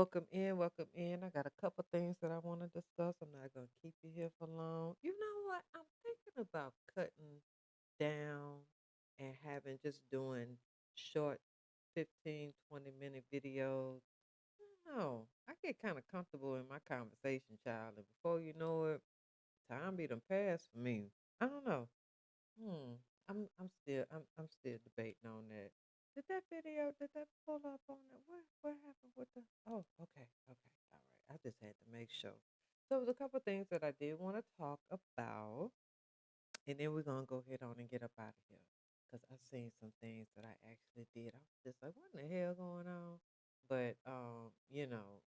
Welcome in, welcome in. I got a couple things that I want to discuss. I'm not going to keep you here for long. You know what? I'm thinking about cutting down and having just doing short 15, 20-minute videos. I don't know. I get kind of comfortable in my conversation, child. And before you know it, time be done passed for me. I don't know. Hmm. I'm still debating on that. Did that pull up on it? What happened with the okay, okay, all right. I just had to make sure. So there's a couple things that I did want to talk about, and then we're gonna go ahead on and get up out of here. Cause I seen some things that I actually did. I was just like, what in the hell going on? But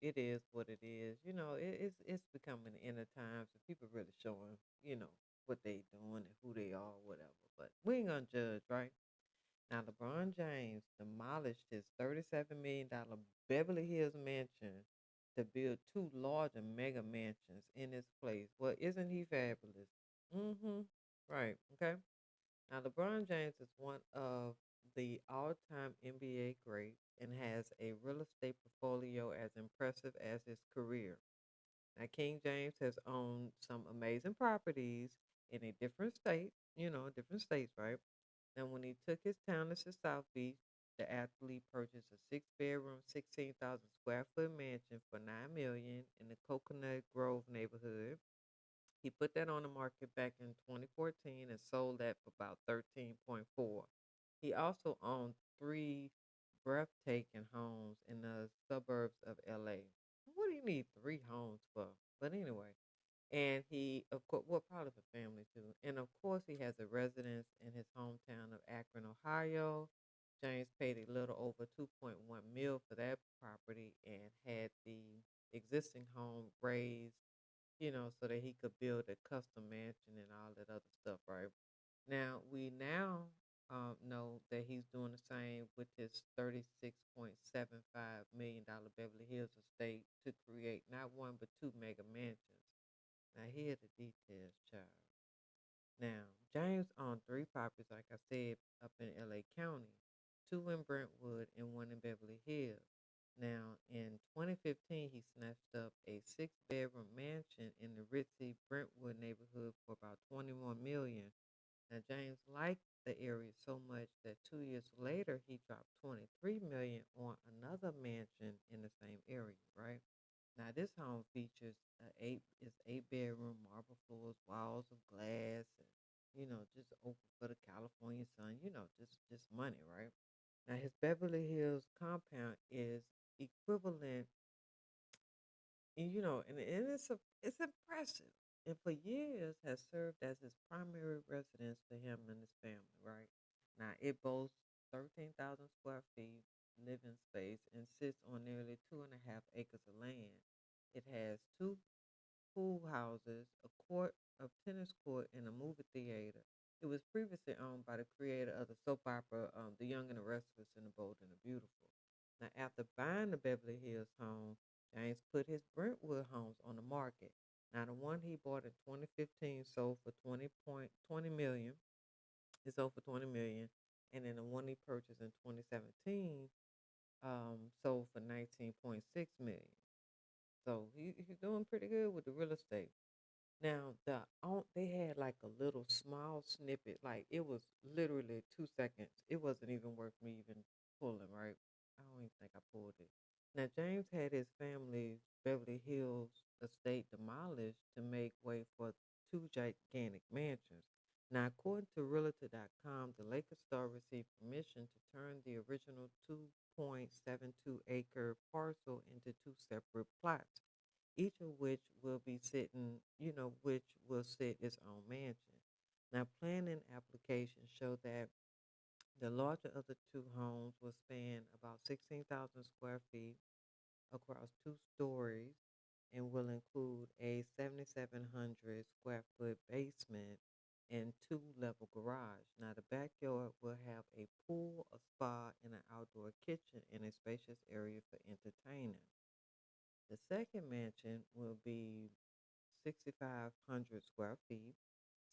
it is what it is. It's becoming the end of times and people really showing, what they doing and who they are, whatever. But we ain't gonna judge, right? Now LeBron James demolished his $37 million Beverly Hills mansion to build two larger mega mansions in its place. Well, isn't he fabulous? Mm-hmm. Right. Okay. Now, LeBron James is one of the all time NBA greats and has a real estate portfolio as impressive as his career. Now, King James has owned some amazing properties in a different state, different states, right? Now, when he took his talents to South Beach, the athlete purchased a six-bedroom, 16,000 square foot mansion for $9 million in the Coconut Grove neighborhood. He put that on the market back in 2014 and sold that for about 13.4. He also owned three breathtaking homes in the suburbs of LA. What do you need three homes for? But anyway, and he, of course, well, probably for family too. And of course, he has a residence in his hometown of Akron, Ohio. James paid a little over 2.1 mil for that property and had the existing home raised, so that he could build a custom mansion and all that other stuff, right? Now we know that he's doing the same with his $36.75 million Beverly Hills estate to create not one but two mega mansions. Now here are the details, child. Now James owned three properties, like I said, up in LA County, two in Brentwood and one in Beverly Hills. Now, in 2015, he snatched up a six-bedroom mansion in the ritzy Brentwood neighborhood for about 21 million. Now, James liked the area so much that 2 years later, he dropped 23 million on another mansion in the same area, right? Now, this home features eight bedroom, marble floors, walls of glass, and just open for the California sun. Just money, right? Now, his Beverly Hills compound is equivalent, and it's impressive. And for years has served as his primary residence for him and his family, right? Now, it boasts 13,000 square feet living space and sits on nearly 2.5 acres of land. It has two pool houses, a tennis court, and a movie theater. It was previously owned by the creator of the soap opera, The Young and the Restless and the Bold and the Beautiful. Now, after buying the Beverly Hills home, James put his Brentwood homes on the market. Now, the one he bought in 2015 sold for 20 million. It sold for 20 million, and then the one he purchased in 2017 sold for 19.6 million. So he's doing pretty good with the real estate. Now they had like a little small snippet, like it was literally 2 seconds. It wasn't even worth me even pulling, right? I don't even think I pulled it. Now James had his family's Beverly Hills estate demolished to make way for two gigantic mansions. Now, according to Realtor.com, the Lakers star received permission to turn the original 2.72-acre parcel into two separate plots, each of which will sit its own mansion. Now, planning applications show that the larger of the two homes will span about 16,000 square feet across two stories and will include a 7,700 square foot basement and two-level garage. Now, the backyard will have a pool, a spa, and an outdoor kitchen and a spacious area for entertaining. The second mansion will be 6,500 square feet.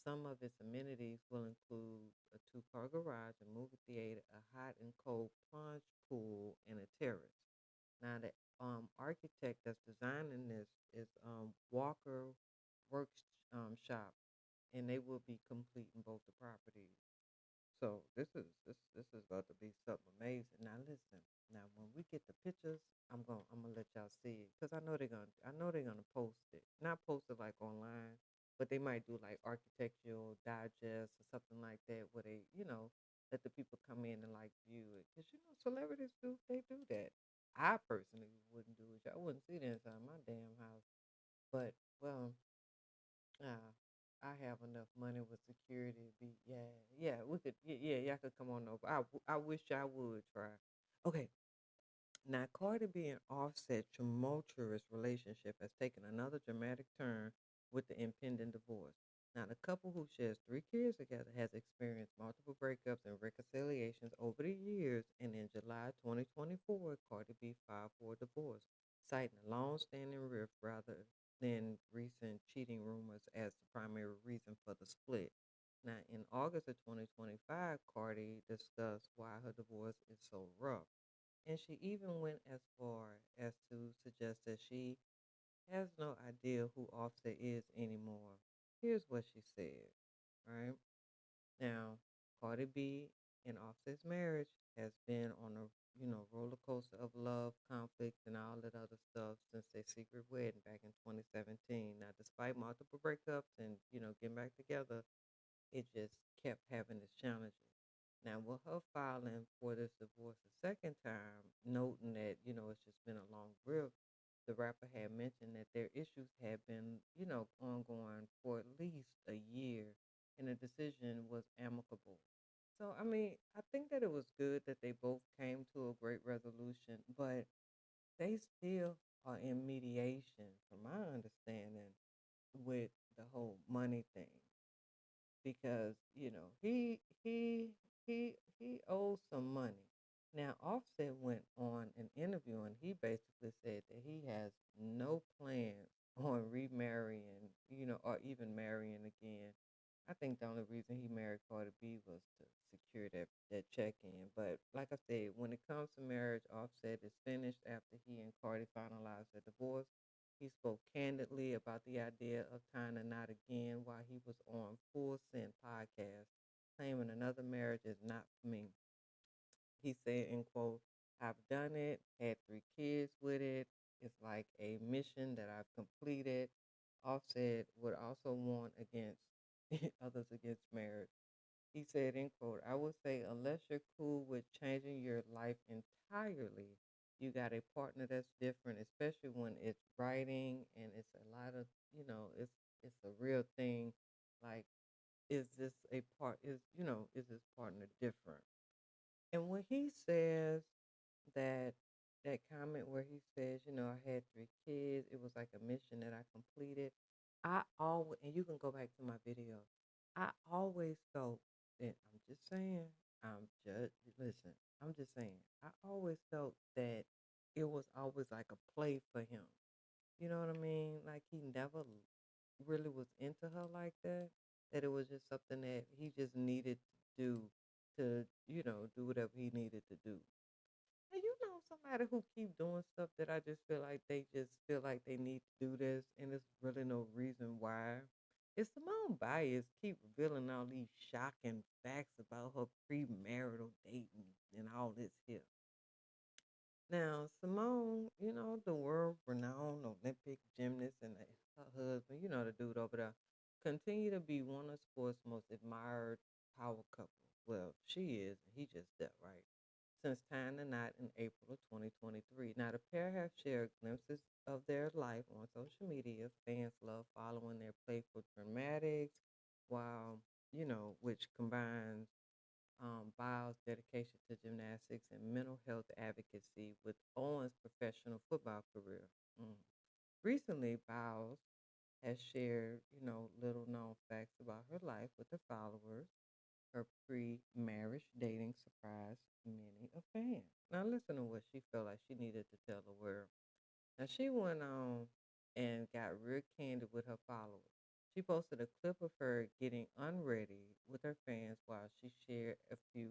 Some of its amenities will include a two-car garage, a movie theater, a hot and cold plunge pool, and a terrace. Now the architect that's designing this is Walker Works Shop, and they will be completing both the properties. So this is about to be something amazing. Now listen, now when we get the pictures, I'm gonna let y'all see it because I know they're gonna post it. Not post it like online, but they might do like architectural digest or something like that where they let the people come in and like view it because celebrities do that. I personally wouldn't do it. I wouldn't see it inside my damn house. But well, uh, I have enough money with security to be, yeah, we could, yeah, y'all could come on over. I wish I would try. Okay, now Cardi B and Offset tumultuous relationship has taken another dramatic turn with the impending divorce. Now the couple who shares 3 kids together has experienced multiple breakups and reconciliations over the years, and in July 2024, Cardi B filed for a divorce, citing a long-standing rift rather than recent cheating rumors as the primary reason for the split. Now, in August of 2025, Cardi discussed why her divorce is so rough, and she even went as far as to suggest that she has no idea who Offset is anymore. Here's what she said, right? Now, Cardi B and Offset's marriage has been on a roller coaster of love, conflict, and all that other stuff since their secret wedding back in 2017. Now, despite multiple breakups and getting back together, it just kept having its challenges. Now, with her filing for this divorce a second time, noting that, it's just been a long rift, the rapper had mentioned that their issues had been, ongoing for at least a year, and the decision was amicable. So, I mean, I think that it was good that they both came to a great resolution, but they still are in mediation, from my understanding, with the whole money thing because he owes some money. Now Offset went on an interview and he basically said that he has no plans on remarrying, or even marrying again. I think the only reason he married Cardi B was to secure that check in. But like I said, when it comes to marriage, Offset is finished after he and Cardi finalized their divorce. He spoke candidly about the idea of tying a knot again while he was on Full Send podcast, claiming another marriage is not for me. He said, in quote, I've done it, had 3 kids with it. It's like a mission that I've completed. Offset would also warn against others against marriage. He said, in quote, I would say, unless you're cool with changing your life entirely, you got a partner that's different, especially when it's writing and it's a lot of, it's a real thing. Like, is this partner different? And when he says that that comment where he says, I had 3 kids, it was like a mission that I completed. I always, and you can go back to my video. I always felt that I'm just listen, I'm just saying, I always felt that it was always like a play for him. You know what I mean? Like he never really was into her like that. That it was just something that he just needed to do to, do whatever he needed to do. And somebody who keep doing stuff that I just feel like they just feel like they need to do this, and there's really no reason why. It's Simone Bias keep revealing all these shocking facts about her premarital dating and all this here. Now, Simone, the world renowned Olympic gymnast and her husband, the dude over there, continue to be one of sports' most admired power couple. Well, she is, and he just that, right? Since tying the knot in April of 2023. Now, the pair have shared glimpses of their life on social media. Fans love following their playful dramatics, while, which combines Biles' dedication to gymnastics and mental health advocacy with Owen's professional football career. Mm. Recently, Biles has shared, little known facts about her life with her followers. Her pre-marriage dating surprised many a fan. Now listen to what she felt like she needed to tell the world. Now she went on and got real candid with her followers. She posted a clip of her getting unready with her fans while she shared a few,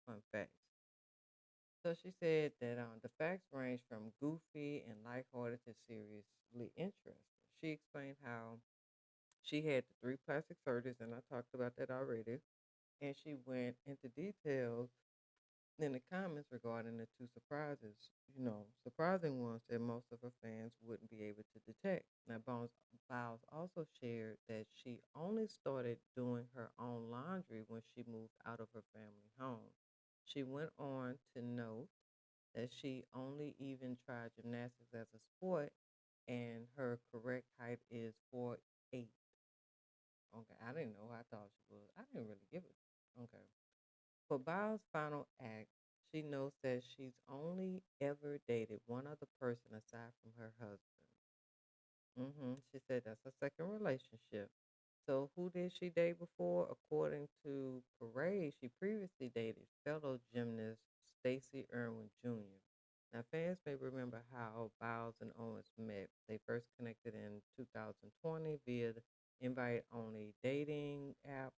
fun facts. So she said that the facts range from goofy and lighthearted to seriously interesting. She explained how she had the three plastic surgeries, and I talked about that already. And she went into details in the comments regarding the two surprises, surprising ones that most of her fans wouldn't be able to detect. Now, Biles also shared that she only started doing her own laundry when she moved out of her family home. She went on to note that she only even tried gymnastics as a sport, and her correct height is 4'8". Okay, I didn't know. I thought she was. I didn't really give it. Okay. For Biles' final act, she notes that she's only ever dated one other person aside from her husband. She said that's her second relationship. So who did she date before? According to Parade, she previously dated fellow gymnast Stacey Irwin Jr. Now, fans may remember how Biles and Owens met. They first connected in 2020 via the invite-only dating app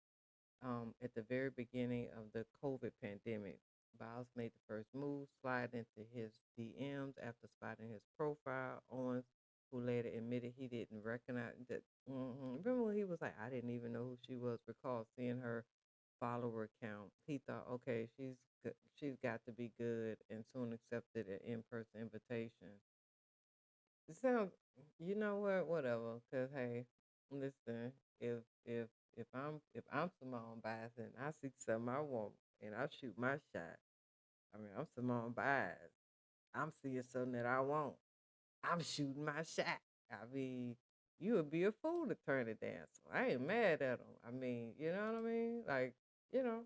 at the very beginning of the COVID pandemic. Biles made the first move, slide into his DMs after spotting his profile. Owens, who later admitted he didn't recognize that. Remember when he was like, I didn't even know who she was. Recall seeing her follower count. He thought, okay, she's got to be good, and soon accepted an in-person invitation. It sounds, you know what, whatever. Cause hey, listen, if if if I'm Simone Biles and I see something I want and I shoot my shot, I mean I'm Simone Biles. I'm seeing something that I want. I'm shooting my shot. I mean, you would be a fool to turn it down. So I ain't mad at him. I mean, you know what I mean? Like, you know.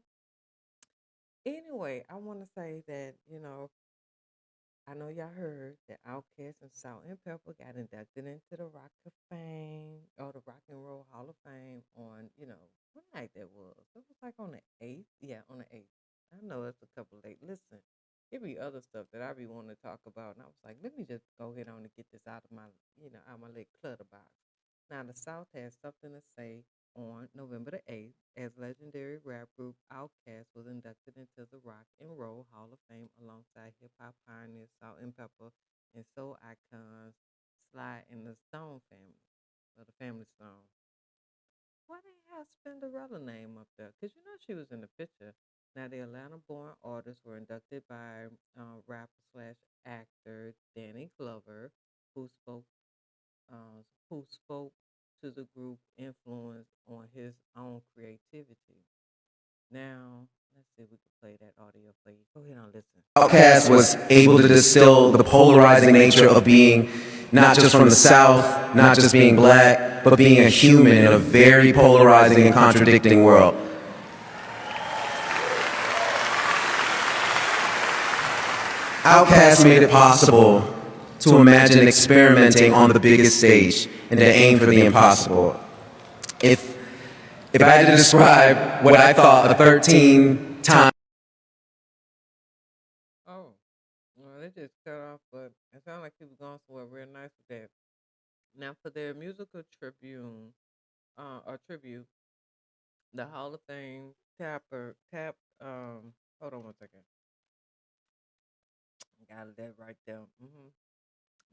Anyway, I want to say that I know y'all heard that Outkast and Salt-N-Pepa got inducted into the Rock of Fame or the Rock and Roll Hall of Fame on, what night that was. It was like on the 8th. Yeah, on the 8th. I know it's a couple late. Listen, it be other stuff that I be wanting to talk about. And I was like, let me just go ahead on and get this out of my, out of my little clutter box. Now, the South has something to say on November the 8th as legendary rap group Outkast was inducted into the Rock and Roll Hall of Fame alongside hip hop pioneers Salt-N-Pepa and soul icons Sly and the Stone family, or the Family Stone. Why didn't have Spinderella name up there? Because she was in the picture. Now, the Atlanta-born artists were inducted by rapper slash actor Danny Glover, who spoke uh, who spoke to the group influence on his own creativity. Now, let's see if we can play that audio for you. Go ahead and listen. Outkast was able to distill the polarizing nature of being not just from the South, not just being black, but being a human in a very polarizing and contradicting world. Outkast made it possible to imagine experimenting on the biggest stage and to aim for the impossible. If I had to describe what I thought a 13-time Oh, well, they just cut off, but it sounded like he was going somewhere real nice with that. Now, for their musical tribute, the Hall of Fame hold on one second. Got that right there.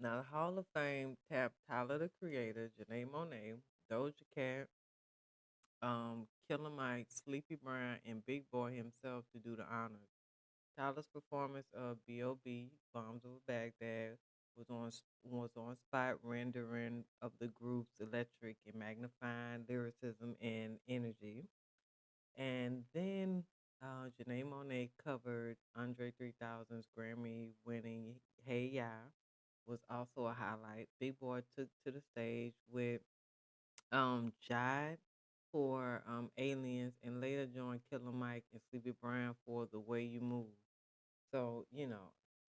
Now, the Hall of Fame tapped Tyler the Creator, Janae Monae, Doja Cat, Killer Mike, Sleepy Brown, and Big Boy himself to do the honors. Tyler's performance of B.O.B. Bombs Over Baghdad was on spot rendering of the group's electric and magnifying lyricism and energy. And then Janae Monae covered Andre 3000's Grammy-winning "Hey Ya," was also a highlight. Big Boy took to the stage with Jide for Aliens, and later joined Killer Mike and Sleepy Brown for The Way You Move. So, it,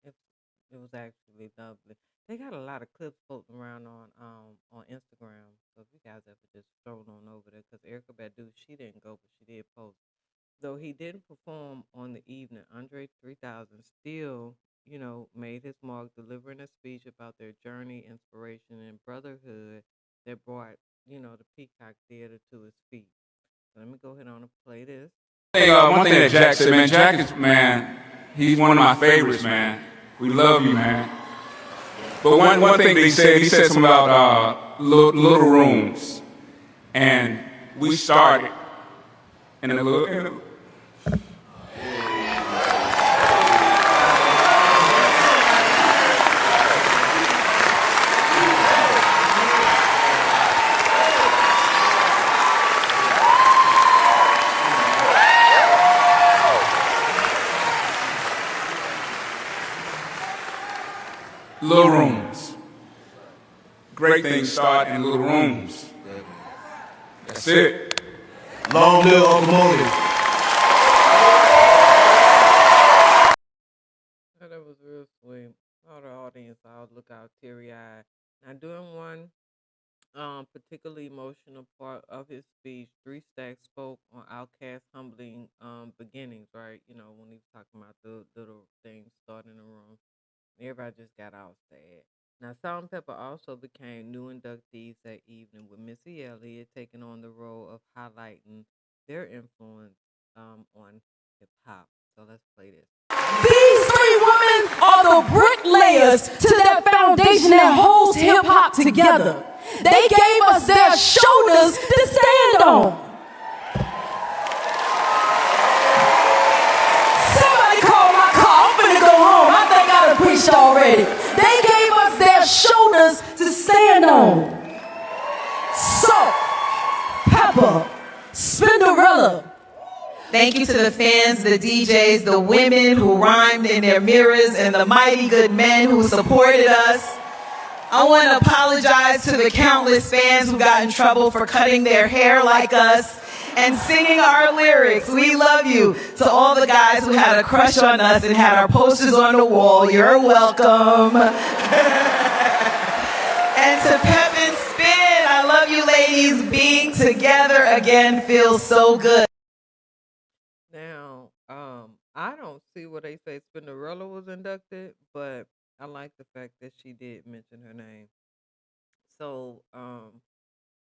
it was actually lovely. They got a lot of clips floating around on Instagram. So if you guys ever just stroll on over there, because Erica Badu, she didn't go, but she did post. Though he didn't perform on the evening, Andre 3000 still, made his mark delivering a speech about their journey, inspiration, and brotherhood that brought, the Peacock Theater to his feet. So let me go ahead on and play this. One thing that Jack said, man, Jack is, man, He's one of my favorites, man. We love you, man. But one thing that he said something about little rooms, and we started in a little. Little rooms. Great things start in little rooms. That's it. Long live Uncle Motive. Oh, that was real sweet. All the audience, I'll look out teary eyed. Now, during one particularly emotional part of his speech, Three Stacks spoke on Outkast humbling beginnings, right? You know, when he was talking about the little things starting in the room. Everybody just got all sad. Now, Salt-N-Pepa also became new inductees that evening, with Missy Elliott taking on the role of highlighting their influence on hip hop. So let's play this. These three women are the bricklayers to that foundation that holds hip hop together. They gave us their shoulders to stand on. Somebody call my car. I'm finna go home. I think I done preached already. They gave us their shoulders to stand on. Salt, pepper, Spinderella. Thank you to the fans, the DJs, the women who rhymed in their mirrors, and the mighty good men who supported us. I want to apologize to the countless fans who got in trouble for cutting their hair like us and singing our lyrics. We love you. To all the guys who had a crush on us and had our posters on the wall, you're welcome. And to Pep and Spin, I love you ladies. Being together again feels so good. Now, I don't see where they say Spinderella was inducted, but I like the fact that she did mention her name. So,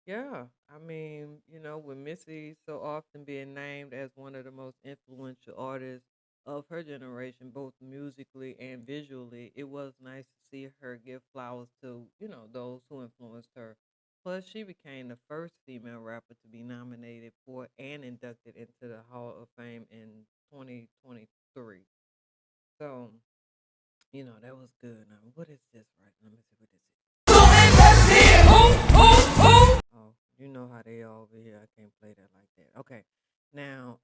yeah, I mean, you know, with Missy so often being named as one of the most influential artists of her generation, both musically and visually, it was nice to see her give flowers to, you know, those who influenced her. Plus, she became the first female rapper to be nominated for and inducted into the Hall of Fame in 2023. So, you know, that was good. Now, what is this right now? Let me see what this is. Oh, you know how they are over here. I can't play that like that. Okay. Now,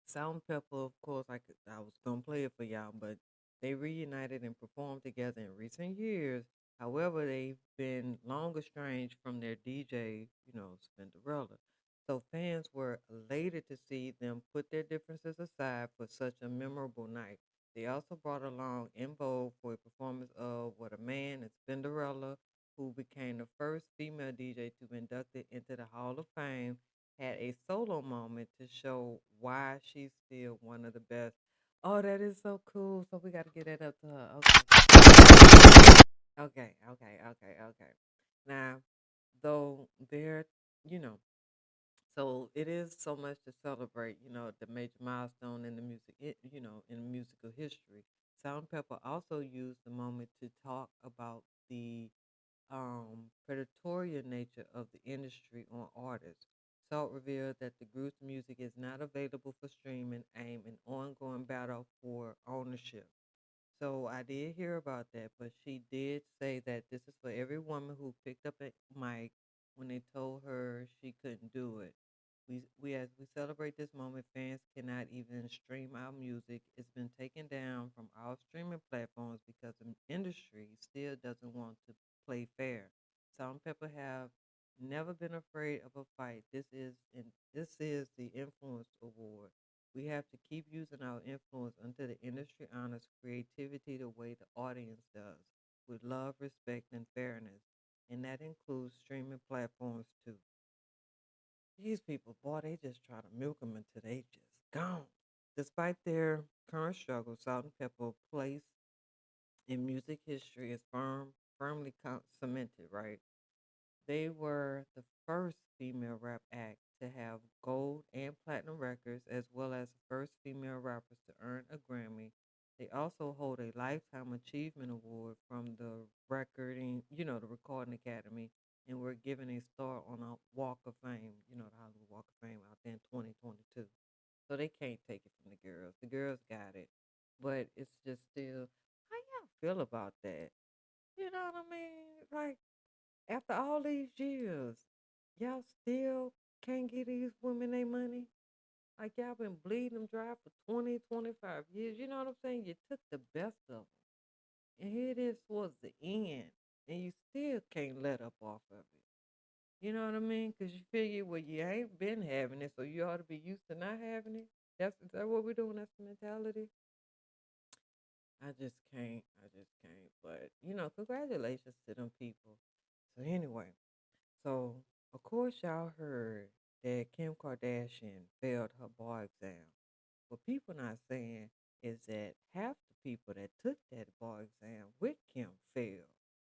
Salt and Pepper, of course, I was gonna play it for y'all, but they reunited and performed together in recent years. However, they've been long estranged from their DJ, you know, Spinderella. So fans were elated to see them put their differences aside for such a memorable night. They also brought along In Vogue for a performance of What a Man and Spinderella, who became the first female DJ to be inducted into the Hall of Fame, had a solo moment to show why she's still one of the best. Oh, that is so cool. So we got to get that up to her. Okay. Now, though there, you know, so it is so much to celebrate, you know, the major milestone in the music, you know, in musical history. Sound Pepper also used the moment to talk about the predatory nature of the industry on artists. Salt revealed that the group's music is not available for streaming, aim an ongoing battle for ownership. So I did hear about that, but she did say that this is for every woman who picked up a mic when they told her she couldn't do it. As we celebrate this moment, fans cannot even stream our music. It's been taken down from all streaming platforms because the industry still doesn't want to play fair. Salt and Pepper have never been afraid of a fight. This is the Influence Award. We have to keep using our influence until the industry honors creativity the way the audience does, with love, respect, and fairness. And that includes streaming platforms too. These people, boy, they just try to milk them until they just gone. Despite their current struggles, Salt and Pepper place in music history is firmly cemented, right? They were the first female rap act to have gold and platinum records, as well as the first female rappers to earn a Grammy. They also hold a Lifetime Achievement Award from the the Recording Academy, and were given a star on a Walk of Fame, the Hollywood Walk of Fame out there in 2022. So they can't take it from the girls. The girls got it, but it's just still, how y'all feel about that? You know what I mean? Like, after all these years, y'all still can't get these women their money? Like, y'all been bleeding them dry for 20, 25 years. You know what I'm saying? You took the best of them. And here it is towards the end. And you still can't let up off of it. You know what I mean? Because you figure, well, you ain't been having it, so you ought to be used to not having it. Is that what we're doing? That's the mentality? I just can't. I just can't. But, congratulations to them people. So, anyway. So, of course, y'all heard that Kim Kardashian failed her bar exam. What people not saying is that half the people that took that bar exam with Kim failed.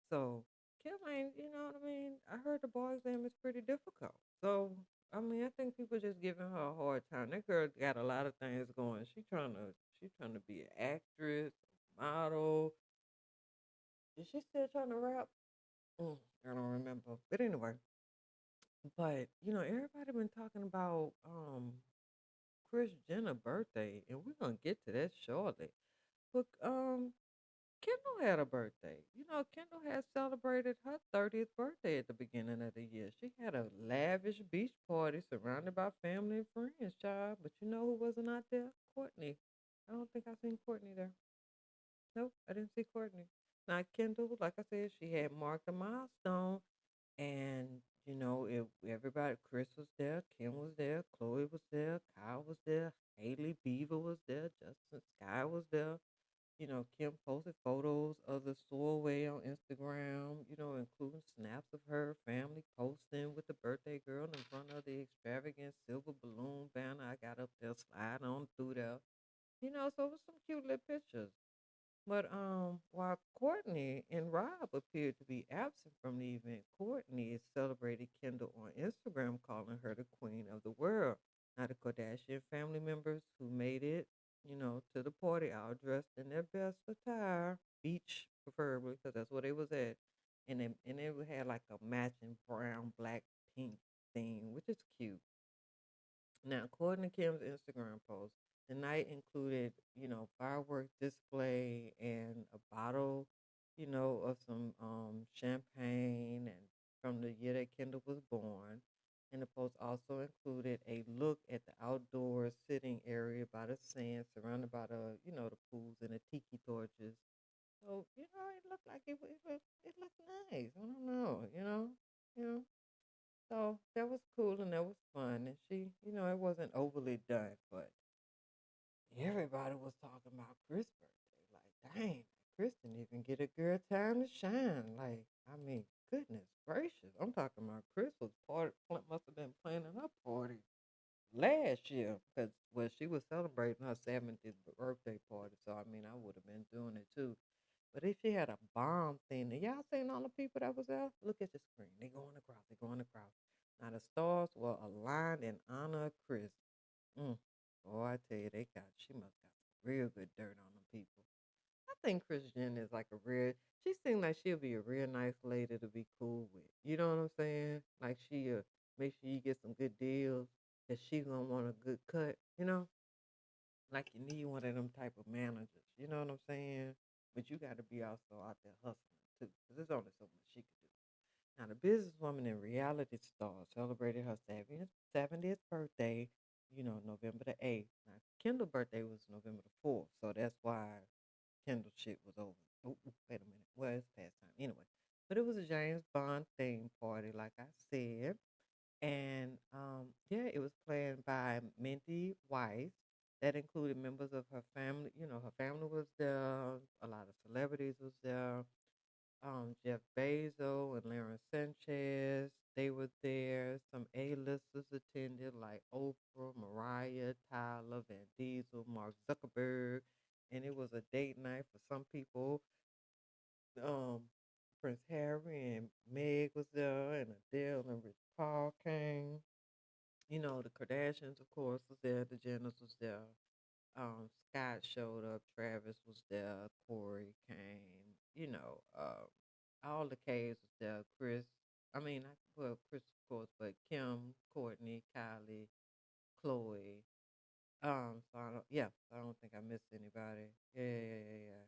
So, Kim ain't, you know what I mean? I heard the bar exam is pretty difficult. So, I mean, I think people just giving her a hard time. That girl got a lot of things going. She trying to be an actress, model. Is she still trying to rap? I don't remember. But anyway, everybody been talking about Kris Jenner birthday, and we're gonna get to that shortly. But Kendall had a birthday. Kendall had celebrated her 30th birthday at the beginning of the year. She had a lavish beach party surrounded by family and friends, child. But you know who wasn't out there? Courtney. I don't think I seen Courtney there. Nope, I didn't see Courtney. Now Kendall, like I said, she had marked a milestone, and everybody. Chris was there, Kim was there, Chloe was there, Kyle was there, Haley Beaver was there, Justin Sky was there. Kim posted photos of the soiree on Instagram, including snaps of her family posting with the birthday girl in front of the extravagant silver balloon banner. I got up there, slide on through there. So it was some cute little pictures. But while Courtney and Rob appeared to be absent from the event, Courtney is celebrated Kendall on Instagram, calling her the queen of the world. Now the Kardashian family members who made it, to the party, all dressed in their best attire, beach preferably, because that's where they was at, and they had like a matching brown, black, pink theme, which is cute. Now, according to Kim's Instagram post, the night included, fireworks display and a bottle, of some champagne and from the year that Kendall was born. And the post also included a look at the outdoor sitting area by the sand, surrounded by the pools and the tiki torches. So, it looked like it looked nice. I don't know, you know. So that was cool and that was fun. And she, it wasn't overly done, but everybody was talking about Chris' birthday. Like, dang, Chris didn't even get a girl time to shine. Like, I mean, goodness gracious. I'm talking about Chris was must have been planning her party last year because, well, she was celebrating her 70th birthday party. So, I mean, I would have been doing it too. But if she had a bomb thing, and y'all seen all the people that was there? Look at the screen. They going across. They going across. Now the stars were aligned in honor of Chris. Mm. Boy, I tell you, she must got some real good dirt on them people. I think Kris Jenner is like she seems like she'll be a real nice lady to be cool with. You know what I'm saying? Like she'll make sure you get some good deals, that she gonna want a good cut, like you need one of them type of managers. You know what I'm saying? But you got to be also out there hustling too, because there's only so much she could do. Now, the businesswoman and reality star celebrated her 70th birthday, November the 8th. Now, Kendall's birthday was November the 4th, so that's why Kendall shit was over. Wait a minute. Well, it's past time. Anyway, but it was a James Bond theme party, like I said. And yeah, it was planned by Mindy Weiss. That included members of her family. Her family was there. A lot of celebrities was there. Jeff Bezos and Lauren Sanchez, they were there. Some A-listers attended, like Oprah, Mariah, Tyler, Van Diesel, Mark Zuckerberg. And it was a date night for some people. Um, Prince Harry and Meg was there, and Adele and Rich Paul came. The Kardashians, of course, was there. The Jenners was there. Scott showed up. Travis was there. Corey came. All the K's was there. Chris. I mean, Chris, of course, but Kim, Courtney, Kylie, Chloe. I don't think I missed anybody. Yeah.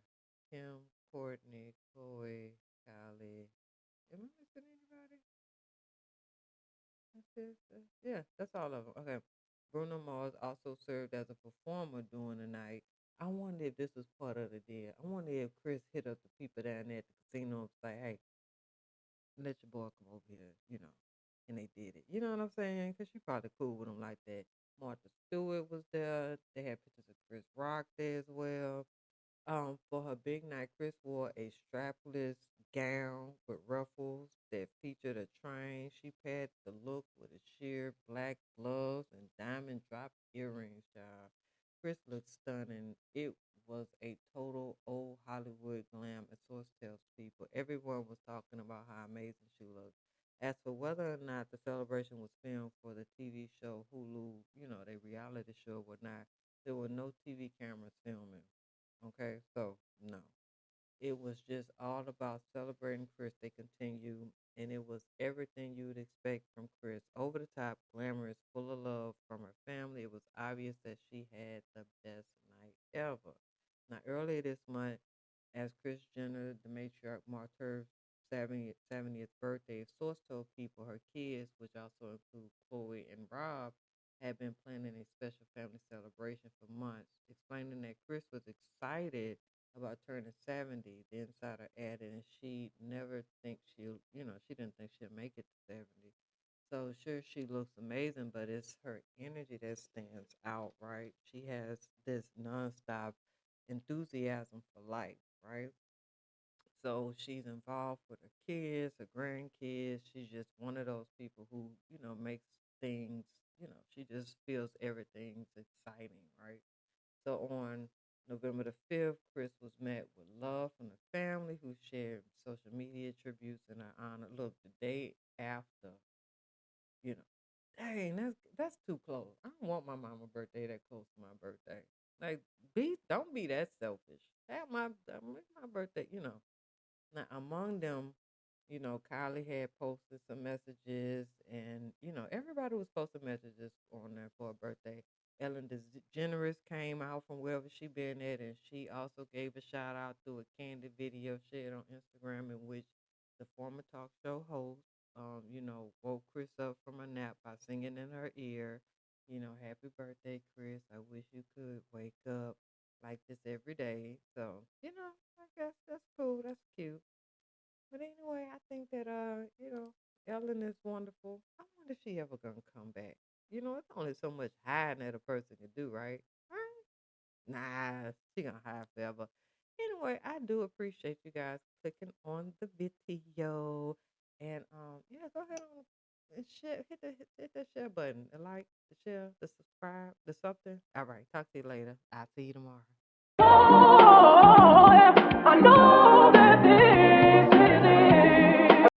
Kim, Courtney, Chloe, Kylie. Am I missing anybody? That's it. Yeah, that's all of them. Okay. Bruno Mars also served as a performer during the night. I wonder if this was part of the deal. I wonder if Chris hit up the people down there at the casino and was like, hey, let your boy come over here, and they did it. You know what I'm saying? Because she probably cool with them like that. Martha Stewart was there. They had pictures of Chris Rock there as well. For her big night, Chris wore a strapless gown with ruffles that featured a train. She paired the look with a sheer black gloves and diamond drop earrings, child. Chris looked stunning. It was a total old Hollywood glam, as source tells people. Everyone was talking about how amazing she looked. As for whether or not the celebration was filmed for the TV show Hulu, their reality show or whatnot, there were no TV cameras filming. Okay, so no. It was just all about celebrating Chris. They continue, and it was everything you would expect from Chris. Over the top, glamorous, full of love from her family. It was obvious that she had the best night ever. Now, earlier this month, as Kris Jenner, the matriarch, marked her 70th birthday, a source told people her kids, which also include Chloe and Rob, had been planning a special family celebration for months, explaining that Chris was excited about turning 70. The insider added, and she didn't think she'd make it to 70. So sure, she looks amazing, but it's her energy that stands out, right? She has this nonstop enthusiasm for life, right? So she's involved with her kids, her grandkids. She's just one of those people who, makes things, she just feels everything's exciting, right? So on November the 5th, Chris was met with love from the family who shared social media tributes in her honor. Look, the day after, you know, dang, that's too close. I don't want my mama birthday that close to my birthday. Like, don't be that selfish. Make my birthday, Now, among them, Kylie had posted some messages, and everybody was posting messages on there for her birthday. Ellen DeGeneres came out from wherever she been at, and she also gave a shout out through a candid video shared on Instagram, in which the former talk show host, woke Chris up from a nap by singing in her ear, "Happy birthday, Chris. I wish you could wake up like this every day." So, I guess that's cool. That's cute. But anyway, I think that Ellen is wonderful. I wonder if she ever gonna come back. It's only so much hiding that a person can do, right? Right? Nah, she gonna hide forever. Anyway, I do appreciate you guys clicking on the video. And yeah, go ahead on and share, hit that share button, the like, the share, the subscribe, the something. All right, talk to you later. I'll see you tomorrow. Oh, yeah, I know that this